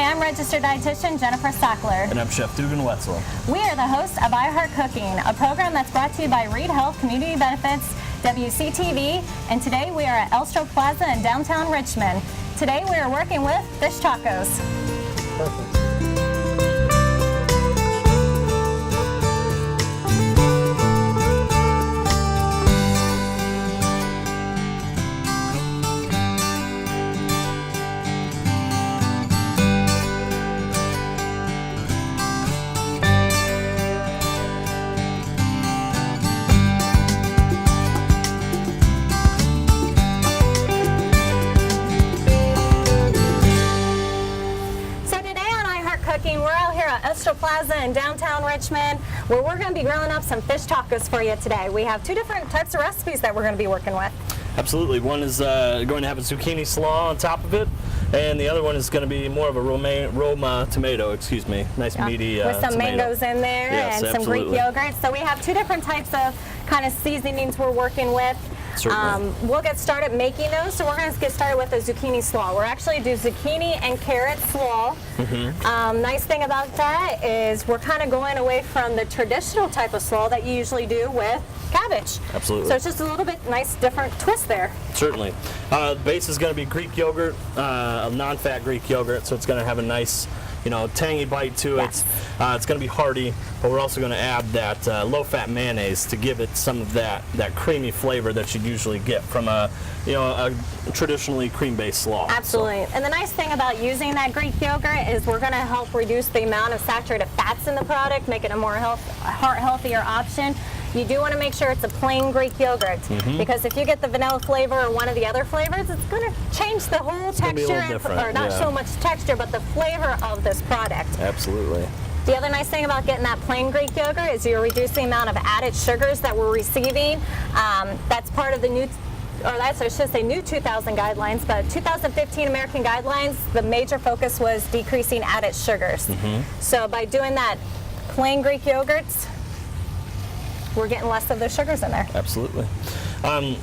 I'm registered dietitian Jennifer Stachler. And I'm Chef Dugan Wetzel. We are the hosts of I Heart Cooking, a program that's brought to you by Reid Health Community Benefits, WCTV, and today we are at Elstro Plaza in downtown Richmond. Today we are working with fish tacos. Perfect. We're out here at Elstro Plaza in downtown Richmond, where we're going to be grilling up some fish tacos for you today. We have two different types of recipes that we're going to be working with. Absolutely. One is going to have a zucchini slaw on top of it, and the other one is going to be more of a Roma tomato, excuse me. Nice meaty with some tomato. mangoes in there, yes, and some Greek yogurt. So we have two different types of kind of seasonings we're working with. We'll get started making those. So we're going to get started with a zucchini slaw. We're actually do zucchini and carrot slaw. Nice thing about that is we're kind of going away from the traditional type of slaw that you usually do with cabbage. Absolutely. So it's just a little bit nice different twist there. Certainly. The base is going to be Greek yogurt, a non-fat Greek yogurt, so it's going to have a nice, tangy bite to it. Yes. It's going to be hearty, but we're also going to add that low-fat mayonnaise to give it some of that creamy flavor that you'd usually get from a traditionally cream-based slaw. Absolutely. So. And the nice thing about using that Greek yogurt is we're going to help reduce the amount of saturated fats in the product, make it a more healthier option. You do want to make sure it's a plain Greek yogurt, because if you get the vanilla flavor or one of the other flavors, it's going to change the whole texture, or not so much texture, but the flavor of this product. Absolutely. The other nice thing about getting that plain Greek yogurt is you're reducing the amount of added sugars that we're receiving. That's part of the new, I should say new 2000 guidelines, but 2015 American guidelines, the major focus was decreasing added sugars. So by doing that plain Greek yogurts, we're getting less of those sugars in there. Absolutely.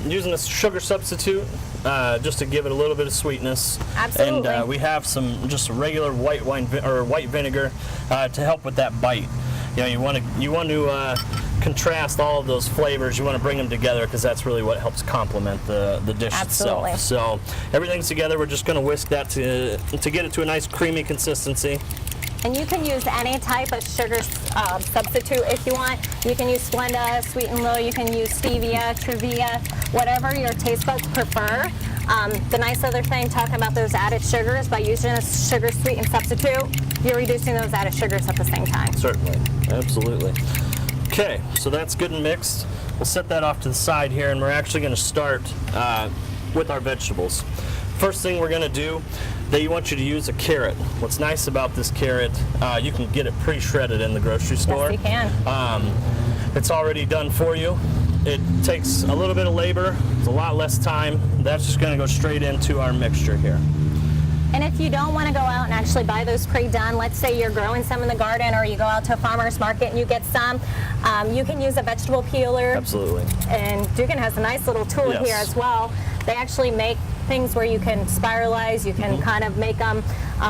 Using a sugar substitute just to give it a little bit of sweetness. Absolutely. And we have just regular white wine or white vinegar to help with that bite. You want to contrast all of those flavors. You want to bring them together because that's really what helps complement the dish itself. So everything's together. We're just going to whisk that to get it to a nice creamy consistency. And you can use any type of sugar substitute if you want. You can use Splenda, Sweet and Low, you can use Stevia, Truvia, whatever your taste buds prefer. The nice other thing, talking about those added sugars, by using a sugar sweetened substitute, you're reducing those added sugars at the same time. Certainly, absolutely. Okay, so that's good and mixed. We'll set that off to the side here, and we're actually going to start with our vegetables. First thing we're going to do, they want you to use a carrot. What's nice about this carrot, you can get it pre-shredded in the grocery store. Yes, you can. It's already done for you. It takes a little bit of labor. It's a lot less time. That's just going to go straight into our mixture here. And if you don't want to go out and actually buy those pre-done, let's say you're growing some in the garden or you go out to a farmer's market and you get some, you can use a vegetable peeler. Absolutely. And Dugan has a nice little tool here as well. They actually make things where you can spiralize, you can kind of make them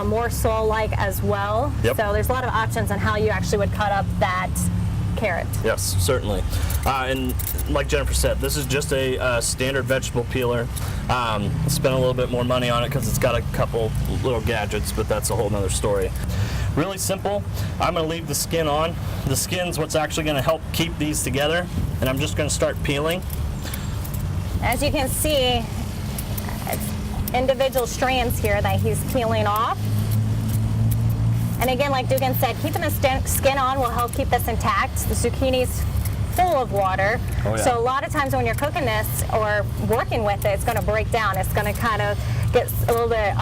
more slaw-like as well. Yep. So there's a lot of options on how you actually would cut up that carrot. Yes, certainly. And like Jennifer said, this is just a standard vegetable peeler. Spent a little bit more money on it because it's got a couple little gadgets, but that's a whole nother story. Really simple. I'm going to leave the skin on. The skin's what's actually going to help keep these together, and I'm just going to start peeling. As you can see, individual strands here that he's peeling off. And again, like Dugan said, keeping the skin on will help keep this intact. The zucchini's full of water. Oh, yeah. So a lot of times when you're cooking this or working with it, it's going to break down. It's going to kind of get a little bit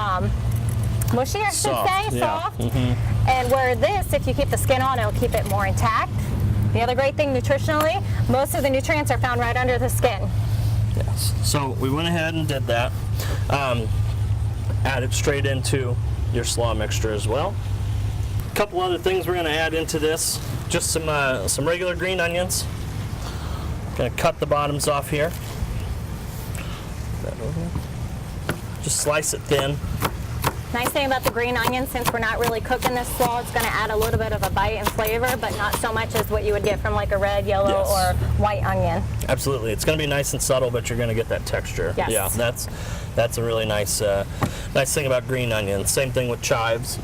mushy, I should say, soft. And where this, if you keep the skin on, it'll keep it more intact. The other great thing nutritionally, most of the nutrients are found right under the skin. Yes. So we went ahead and did that. Add it straight into your slaw mixture as well. A couple other things we're going to add into this. Just some regular green onions. Going to cut the bottoms off here. Just slice it thin. Nice thing about the green onion, since we're not really cooking this slaw, it's going to add a little bit of a bite and flavor, but not so much as what you would get from like a red, yellow, or white onion. Absolutely. It's going to be nice and subtle, but you're going to get that texture. Yes. Yeah, that's a really nice nice thing about green onion. Same thing with chives.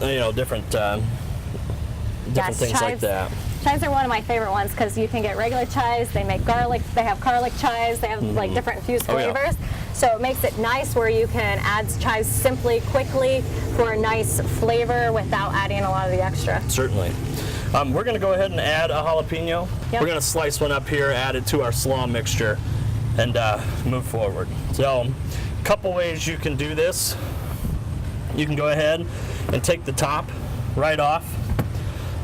You know, different things like that. Chives are one of my favorite ones because you can get regular chives. They make garlic. They have garlic chives. They have like different infused flavors. So it makes it nice where you can add chives simply, quickly, for a nice flavor without adding a lot of the extra. Country. We're going to go ahead and add a jalapeno. Yep. We're going to slice one up here, add it to our slaw mixture, and move forward. So, a couple ways you can do this. You can go ahead and take the top right off.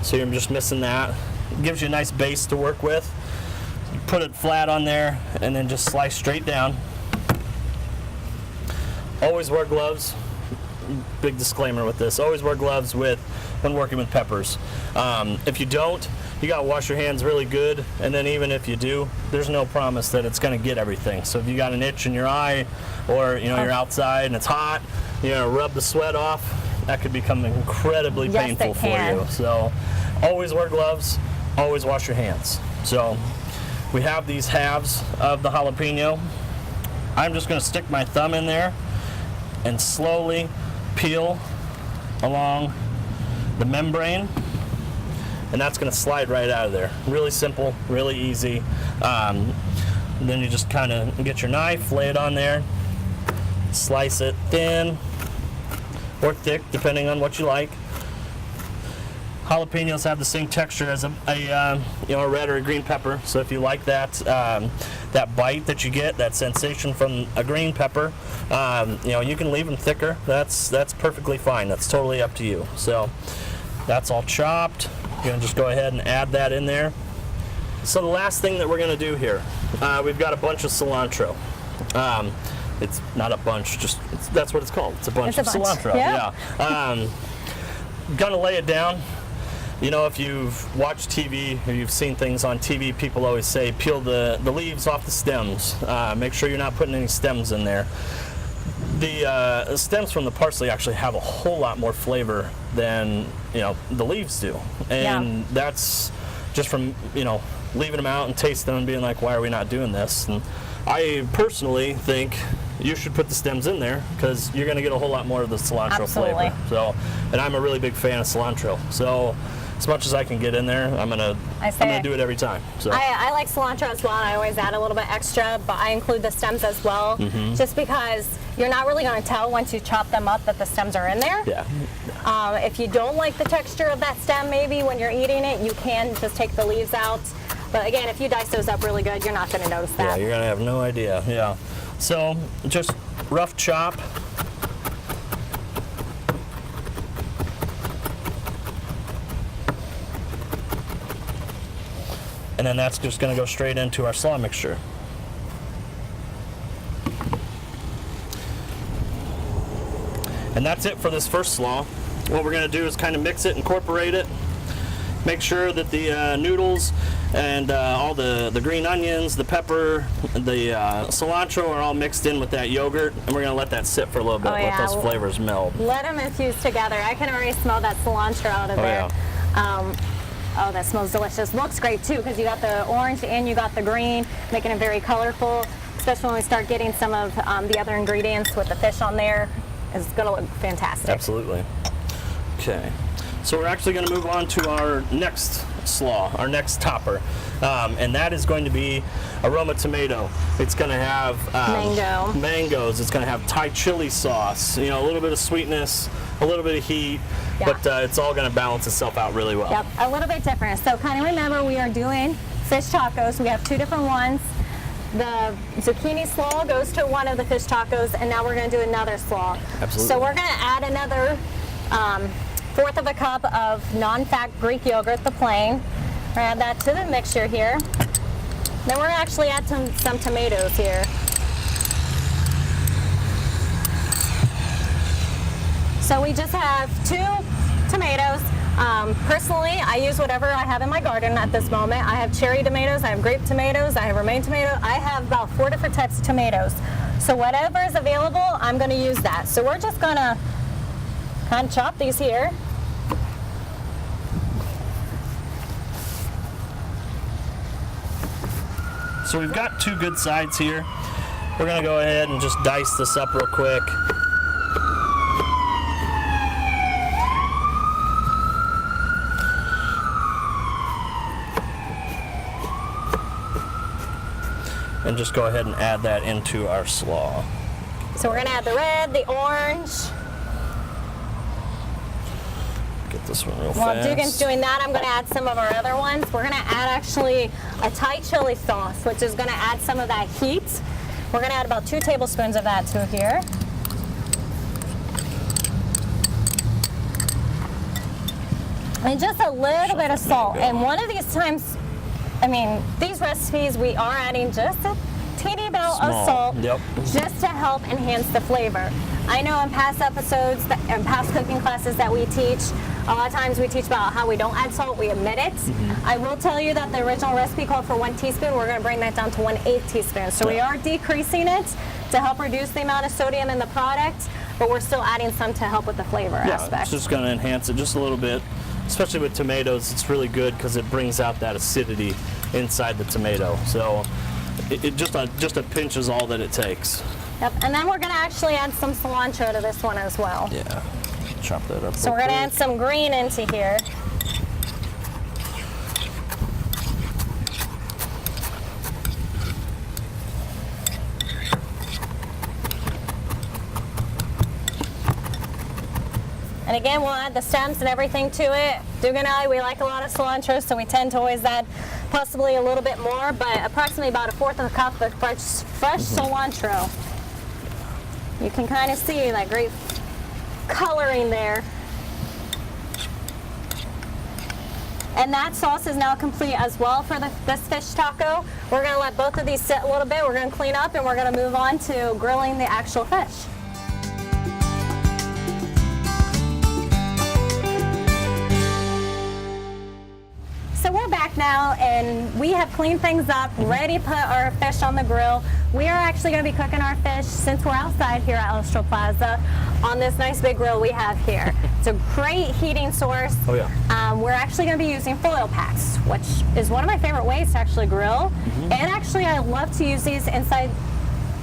So you're just missing that. It gives you a nice base to work with. You put it flat on there and then just slice straight down. Always wear gloves. Big disclaimer with this. Always wear gloves when working with peppers. If you don't, you gotta wash your hands really good, and then even if you do, there's no promise that it's gonna get everything. So if you got an itch in your eye, or you're outside and it's hot, rub the sweat off. That could become incredibly painful for you. So always wear gloves, always wash your hands. So we have these halves of the jalapeno. I'm just gonna stick my thumb in there and slowly peel along the membrane, and that's gonna slide right out of there. Really simple, really easy. Then you just kind of get your knife, lay it on there, slice it thin or thick, depending on what you like. Jalapenos have the same texture as a red or a green pepper, so if you like that that bite that you get, that sensation from a green pepper, you can leave them thicker. That's perfectly fine. That's totally up to you. So that's all chopped. You're gonna just go ahead and add that in there. So the last thing that we're gonna do here, we've got a bunch of cilantro. It's not a bunch, that's what it's called. It's a bunch of cilantro. Yeah. Gonna lay it down. If you've watched TV or you've seen things on TV, people always say peel the leaves off the stems. Make sure you're not putting any stems in there. The stems from the parsley actually have a whole lot more flavor than the leaves do, and that's just from leaving them out and tasting them and being like, why are we not doing this? And I personally think you should put the stems in there because you're going to get a whole lot more of the cilantro flavor. So, and I'm a really big fan of cilantro. So, as much as I can get in there, I'm gonna do it every time. So I like cilantro as well. I always add a little bit extra, but I include the stems as well, just because you're not really going to tell once you chop them up that the stems are in there. Yeah. If you don't like the texture of that stem, maybe when you're eating it, you can just take the leaves out. But again, if you dice those up really good, you're not going to notice that. Yeah, you're going to have no idea. Yeah. So just rough chop. And then that's just going to go straight into our slaw mixture. And that's it for this first slaw. What we're going to do is kind of mix it, incorporate it, make sure that the noodles and all the green onions, the pepper, the cilantro are all mixed in with that yogurt, and we're going to let that sit for a little bit, let those flavors meld. Let them infuse together. I can already smell that cilantro out of there. Yeah. Oh, that smells delicious. Looks great too, because you got the orange and you got the green, making it very colorful, especially when we start getting some of the other ingredients with the fish on there. It's going to look fantastic. Absolutely. Okay. So we're actually going to move on to our next slaw, our next topper, and that is going to be aroma tomato. It's going to have mangoes. It's going to have Thai chili sauce, a little bit of sweetness, a little bit of heat, but it's all going to balance itself out really well. Yep, a little bit different. So kind of remember, we are doing fish tacos. We have two different ones. The zucchini slaw goes to one of the fish tacos, and now we're going to do another slaw. Absolutely. So we're going to add another 1/4 of a cup of non-fat Greek yogurt, the plain. We're going to add that to the mixture here. Then we're going to actually add some tomatoes here. So we just have 2 tomatoes. Personally, I use whatever I have in my garden at this moment. I have cherry tomatoes, I have grape tomatoes, I have romaine tomato. I have about 4 different types of tomatoes. So whatever is available, I'm going to use that. So we're just going to Hand chop these here. So we've got 2 good sides here. We're gonna go ahead and just dice this up real quick. And just go ahead and add that into our slaw. So we're gonna add the red, the orange. Get this one real While fast. Dugan's doing that, I'm gonna add some of our other ones. We're gonna add actually a Thai chili sauce, which is gonna add some of that heat. We're gonna add about 2 tablespoons of that to here. And just a little bit of salt. And one of these times, I mean, these recipes, we are adding just a teeny amount of salt just to help enhance the flavor. I know in past episodes, in past cooking classes that we teach, a lot of times we teach about how we don't add salt, we omit it. I will tell you that the original recipe called for 1 teaspoon. We're going to bring that down to 1/8 teaspoon. So we are decreasing it to help reduce the amount of sodium in the product, but we're still adding some to help with the flavor aspect. It's just going to enhance it just a little bit. Especially with tomatoes, it's really good because it brings out that acidity inside the tomato. So it just a pinch is all that it takes. Yep, and then we're going to actually add some cilantro to this one as well. Yeah, chop that up. So we're going to add some green into here. And again, we'll add the stems and everything to it. Dugan and I, we like a lot of cilantro, so we tend to always add possibly a little bit more, but approximately about 1/4 of a cup of fresh cilantro. You can kind of see that great coloring there. And that sauce is now complete as well for this fish taco. We're gonna let both of these sit a little bit. We're gonna clean up and we're gonna move on to grilling the actual fish. So we're back now and we have cleaned things up, ready to put our fish on the grill. We are actually going to be cooking our fish, since we're outside here at Elstro Plaza, on this nice big grill we have here. It's a great heating source. Oh yeah. We're actually going to be using foil packs, which is one of my favorite ways to actually grill. And actually I love to use these inside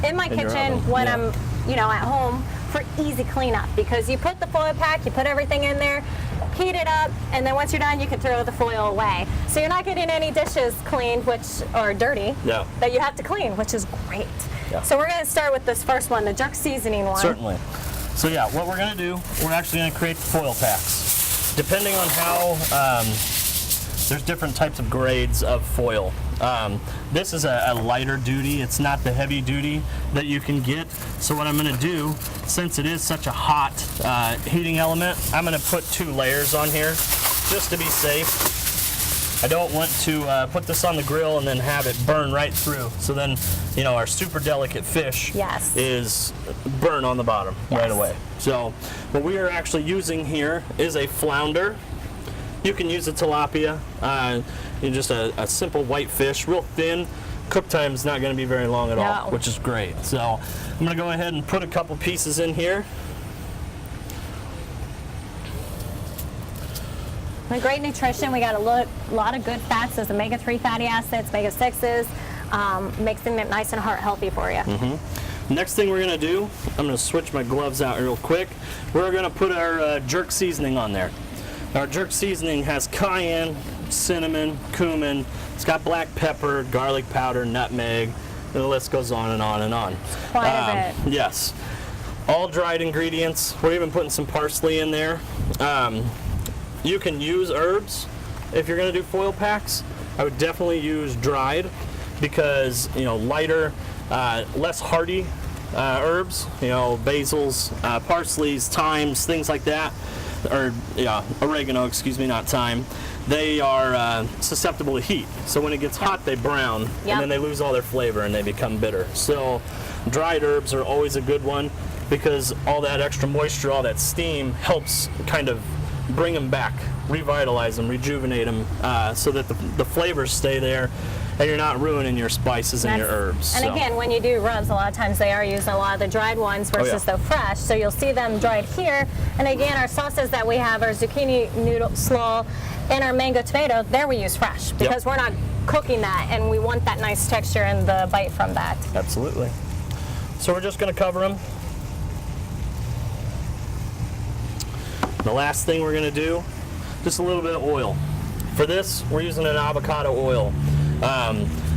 in my kitchen when I'm, at home for easy cleanup, because you put the foil pack, you put everything in there, heat it up, and then once you're done, you can throw the foil away. So you're not getting any dishes cleaned, or dirty, that you have to clean, which is great. Yeah. So we're going to start with this first one, the jerk seasoning one. Certainly. So yeah, what we're going to do, we're actually going to create the foil packs. Depending on how, there's different types of grades of foil. This is a lighter duty. It's not the heavy duty that you can get. So what I'm going to do, since it is such a hot heating element, I'm going to put 2 layers on here just to be safe. I don't want to put this on the grill and then have it burn right through. So then, our super delicate fish is burn on the bottom right away. So what we are actually using here is a flounder. You can use a tilapia, just a simple white fish, real thin. Cook time is not going to be very long at all, which is great. So I'm going to go ahead and put a couple pieces in here. The great nutrition, we got a lot of good fats. There's omega-3 fatty acids, omega-6s, makes them nice and heart healthy for you. Next thing we're going to do, I'm going to switch my gloves out real quick. We're going to put our jerk seasoning on there. Our jerk seasoning has cayenne, cinnamon, cumin. It's got black pepper, garlic powder, nutmeg. And the list goes on and on and on. Quite a bit. Yes. All dried ingredients. We're even putting some parsley in there. You can use herbs if you're going to do foil packs. I would definitely use dried because, lighter, less hardy herbs, basils, parsleys, thymes, things like that. Or oregano, excuse me, not thyme. They are susceptible to heat. So when it gets hot, they brown, and then they lose all their flavor and they become bitter. So dried herbs are always a good one because all that extra moisture, all that steam helps kind of bring them back, revitalize them, rejuvenate them, so that the flavors stay there, and you're not ruining your spices and your herbs. And again, when you do rubs, a lot of times they are using a lot of the dried ones versus the fresh. So you'll see them dried here. And again, our sauces that we have, our zucchini noodle slaw and our mango tomato, there we use fresh because we're not cooking that, and we want that nice texture and the bite from that. Absolutely. So we're just going to cover them. The last thing we're going to do, just a little bit of oil. For this, we're using an avocado oil.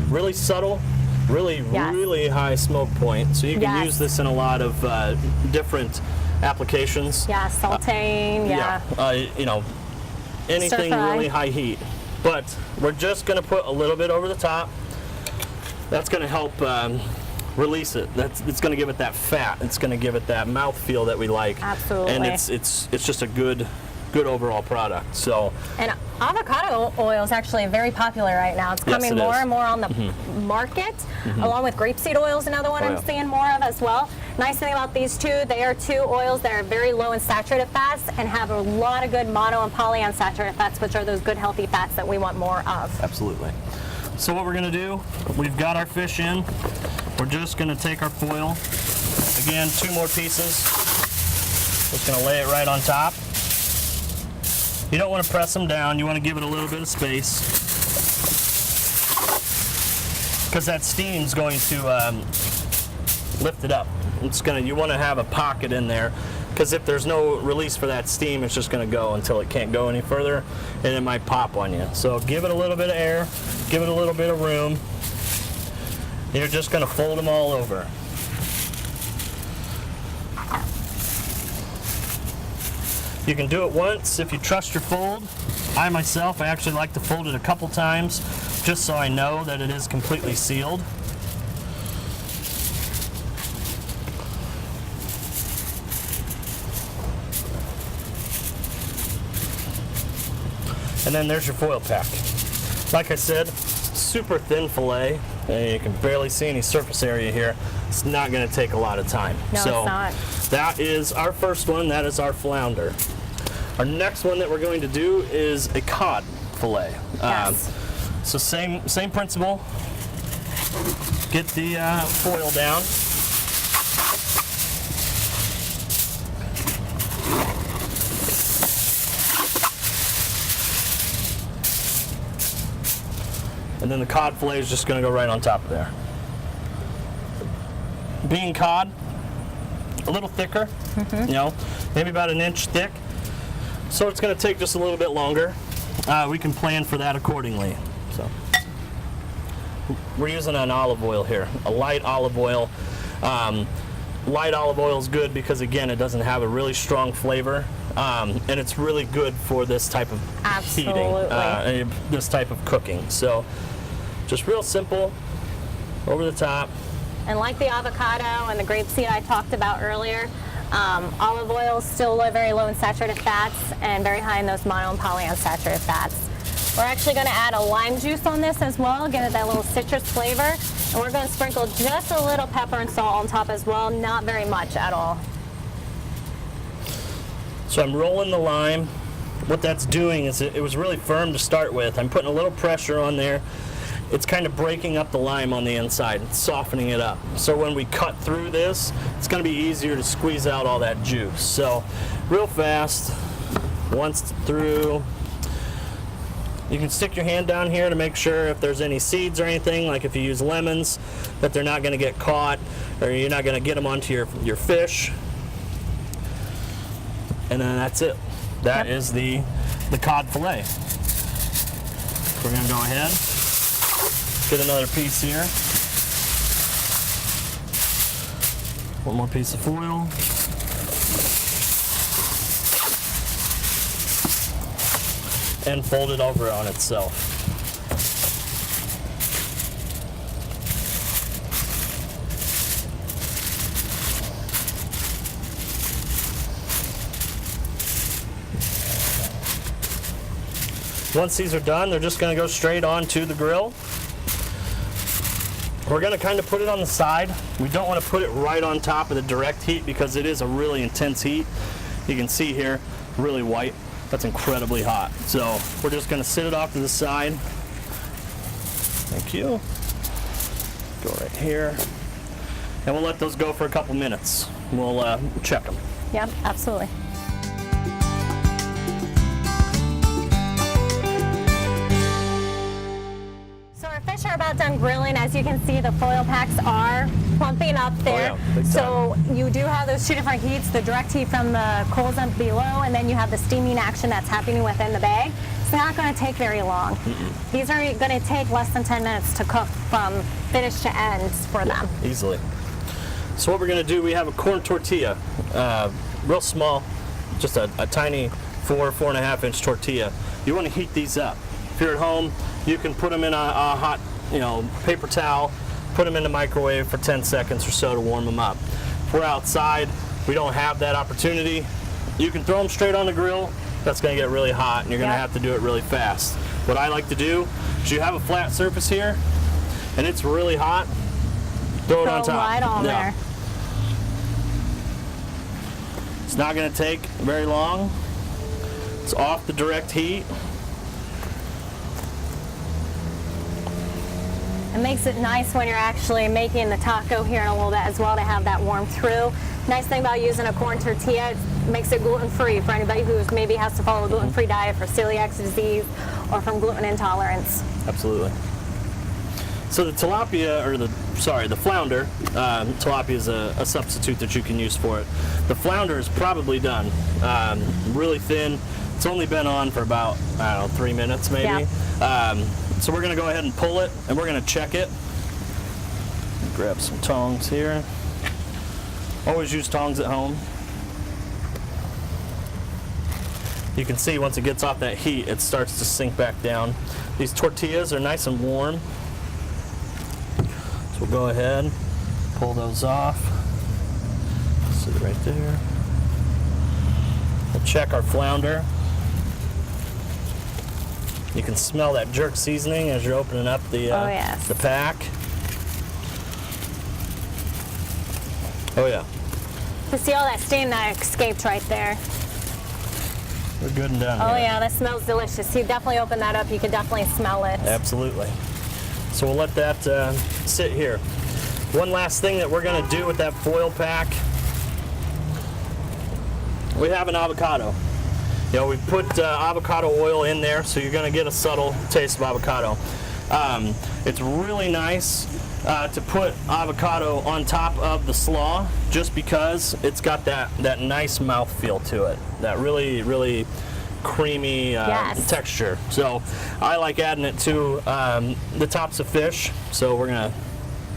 Really subtle, really high smoke point. So you can use this in a lot of different applications. Yeah, sauteing, you know, anything really high heat. But we're just going to put a little bit over the top. That's going to help release it. It's going to give it that fat. It's going to give it that mouthfeel that we like. Absolutely. And it's just a good overall product. So. And avocado oil is actually very popular right now. It's coming more and more on the market, along with grapeseed oil is another one I'm seeing more of as well. Nice thing about these two, they are two oils that are very low in saturated fats and have a lot of good mono and polyunsaturated fats, which are those good healthy fats that we want more of. Absolutely. So what we're going to do, we've got our fish in. We're just going to take our foil. Again, 2 more pieces. Just going to lay it right on top. You don't want to press them down. You want to give it a little bit of space, because that steam's going to lift it up. You want to have a pocket in there, because if there's no release for that steam, it's just going to go until it can't go any further, and it might pop on you. So give it a little bit of air, give it a little bit of room. You're just going to fold them all over. You can do it once if you trust your fold. I myself, I actually like to fold it a couple times just so I know that it is completely sealed. And then there's your foil pack. Like I said, super thin fillet. And you can barely see any surface area here. It's not going to take a lot of time. No, so it's not. That is our first one. That is our flounder. Our next one that we're going to do is a cod fillet. Yes. So same principle. Get the foil down. And then the cod fillet is just going to go right on top of there. Being cod, a little thicker, you know, maybe about 1 inch thick. So it's going to take just a little bit longer. We can plan for that accordingly. So we're using an olive oil here, a light olive oil. Light olive oil is good because, again, it doesn't have a really strong flavor, and it's really good for this type of heating, this type of cooking. So just real simple, over the top. And like the avocado and the grapeseed I talked about earlier, olive oil is still very low in saturated fats and very high in those mono and polyunsaturated fats. We're actually going to add a lime juice on this as well, give it that little citrus flavor. And we're going to sprinkle just a little pepper and salt on top as well, not very much at all. So I'm rolling the lime. What that's doing is it was really firm to start with. I'm putting a little pressure on there. It's kind of breaking up the lime on the inside. It's softening it up. So when we cut through this, it's going to be easier to squeeze out all that juice. So real fast, once through. You can stick your hand down here to make sure if there's any seeds or anything, like if you use lemons, that they're not going to get caught or you're not going to get them onto your fish. And then that's it. That is the cod fillet. We're going to go ahead, get another piece here. One more piece of foil. And fold it over on itself. Once these are done, they're just going to go straight onto the grill. We're going to kind of put it on the side. We don't want to put it right on top of the direct heat because it is a really intense heat. You can see here, really white. That's incredibly hot. So we're just gonna sit it off to the side. Thank you. Go right here. And we'll let those go for a couple minutes. We'll check them. Yep, absolutely. So our fish are about done grilling. As you can see, the foil packs are plumping up there. Oh, yeah, big time. So you do have those two different heats, the direct heat from the coals up below, and then you have the steaming action that's happening within the bag. It's not going to take very long. These are going to take less than 10 minutes to cook from finish to end for them. Easily. So what we're going to do, we have a corn tortilla, real small, just a tiny 4.5 inch tortilla. You want to heat these up. If you're at home, you can put them in a hot, paper towel, put them in the microwave for 10 seconds or so to warm them up. If we're outside, we don't have that opportunity. You can throw them straight on the grill. That's going to get really hot, and you're going to have to do it really fast. What I like to do is you have a flat surface here, and it's really hot. Throw it on top. Right on there. It's not going to take very long. It's off the direct heat. It makes it nice when you're actually making the taco here in a little bit as well to have that warm through. Nice thing about using a corn tortilla, it makes it gluten-free for anybody who maybe has to follow a gluten-free diet for celiac disease or from gluten intolerance. Absolutely. So the tilapia, or the flounder, tilapia is a substitute that you can use for it. The flounder is probably done. Really thin. It's only been on for about, 3 minutes maybe. Yeah. So we're going to go ahead and pull it, and we're going to check it. Grab some tongs here. Always use tongs at home. You can see once it gets off that heat, it starts to sink back down. These tortillas are nice and warm. So we'll go ahead, pull those off. Sit it right there. We'll check our flounder. You can smell that jerk seasoning as you're opening up the pack. Oh yeah. You see all that steam that escaped right there. We're good and done. Oh yeah, that smells delicious. You definitely open that up, you can definitely smell it. Absolutely. So we'll let that sit here. One last thing that we're going to do with that foil pack, we have an avocado. We put avocado oil in there, so you're going to get a subtle taste of avocado. It's really nice to put avocado on top of the slaw, just because it's got that nice mouthfeel to it, that really, really creamy texture. So I like adding it to the tops of fish, so we're going to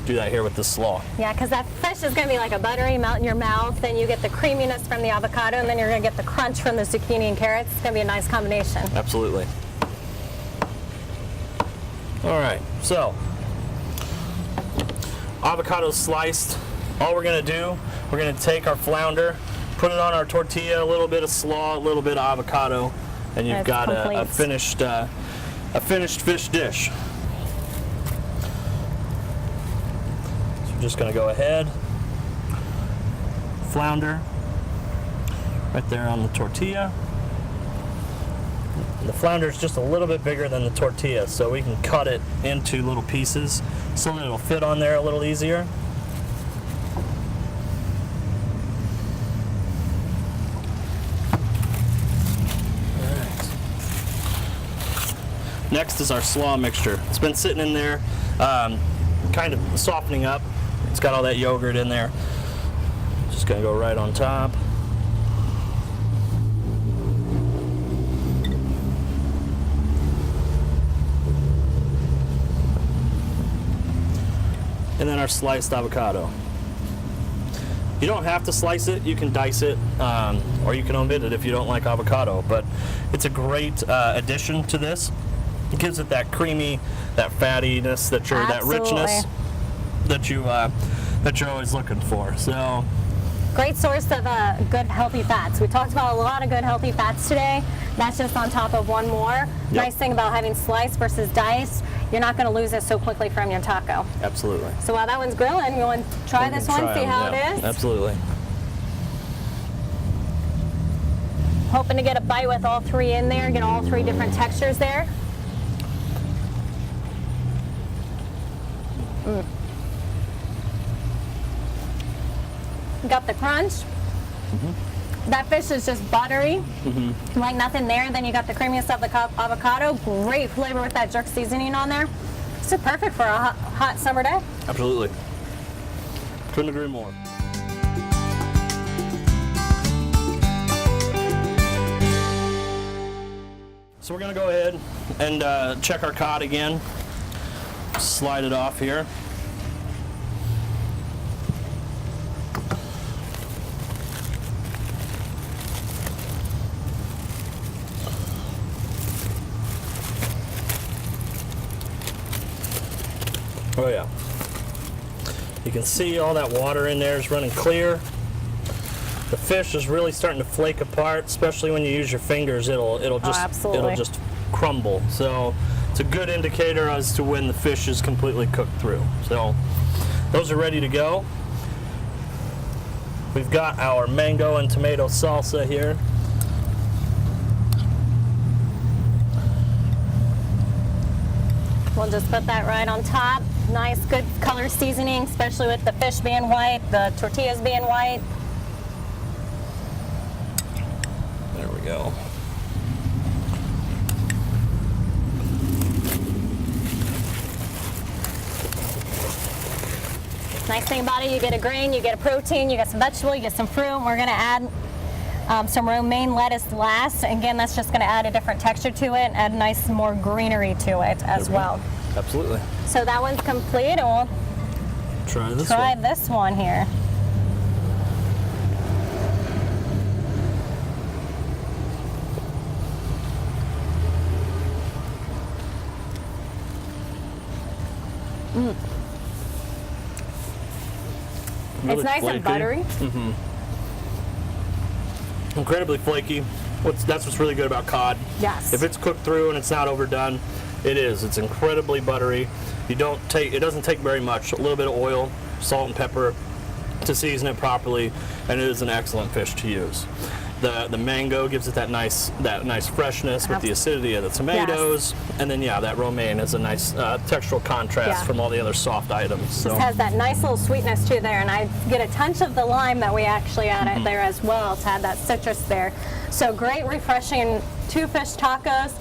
do that here with the slaw. Yeah, because that fish is going to be like a buttery melt in your mouth, then you get the creaminess from the avocado, and then you're going to get the crunch from the zucchini and carrots. It's going to be a nice combination. Absolutely. All right, so avocado sliced. All we're going to do, we're going to take our flounder, put it on our tortilla, a little bit of slaw, a little bit of avocado, and you've got a finished fish dish. Just going to go ahead, flounder right there on the tortilla. The flounder is just a little bit bigger than the tortilla, so we can cut it into little pieces so that it'll fit on there a little easier. All right. Next is our slaw mixture. It's been sitting in there, kind of softening up. It's got all that yogurt in there. Just gonna go right on top. And then our sliced avocado. You don't have to slice it, you can dice it, or you can omit it if you don't like avocado, but it's a great addition to this. It gives it that creamy, that fattiness, that richness that you're always looking for. So great source of good healthy fats. We talked about a lot of good healthy fats today. That's just on top of one more. Yep. Nice thing about having sliced versus diced, you're not going to lose it so quickly from your taco. Absolutely. So while that one's grilling, you want to try this one, see how it is? Absolutely. Hoping to get a bite with all three in there, get all three different textures there. Got the crunch. That fish is just buttery, like nothing there. Then you got the creaminess of the avocado. Great flavor with that jerk seasoning on there. So perfect for a hot summer day. Absolutely. Couldn't agree more. So we're gonna go ahead and check our cod again. Slide it off here. Oh yeah. You can see all that water in there is running clear. The fish is really starting to flake apart, especially when you use your fingers. It'll just crumble. So it's a good indicator as to when the fish is completely cooked through. So those are ready to go. We've got our mango and tomato salsa here. We'll just put that right on top. Nice, good color seasoning, especially with the fish being white, the tortillas being white. There we go. Nice thing about it, you get a grain, you get a protein, you get some vegetable, you get some fruit. We're gonna add some romaine lettuce last. Again, that's just gonna add a different texture to it, add nice more greenery to it as well. Absolutely. So that one's complete, and we'll try this one here. Really it's nice flaky. and buttery. Incredibly flaky. That's what's really good about cod. Yes. If it's cooked through and it's not overdone, it is. It's incredibly buttery. It doesn't take very much. A little bit of oil, salt and pepper to season it properly, and it is an excellent fish to use. The mango gives it that nice freshness with the acidity of the tomatoes, and then that romaine is a nice textural contrast from all the other soft items. So. This has that nice little sweetness too there, and I get a touch of the lime that we actually added there as well to add that citrus there. So great, refreshing 2 fish tacos,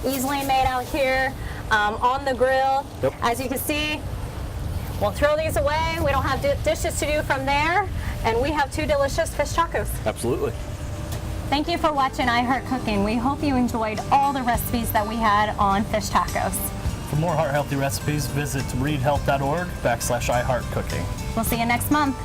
easily made out here on the grill. Yep. As you can see, we'll throw these away. We don't have dishes to do from there, and we have 2 delicious fish tacos. Absolutely. Thank you for watching iHeart Cooking. We hope you enjoyed all the recipes that we had on fish tacos. For more heart-healthy recipes, visit reidhealth.org/iHeartCooking. We'll see you next month.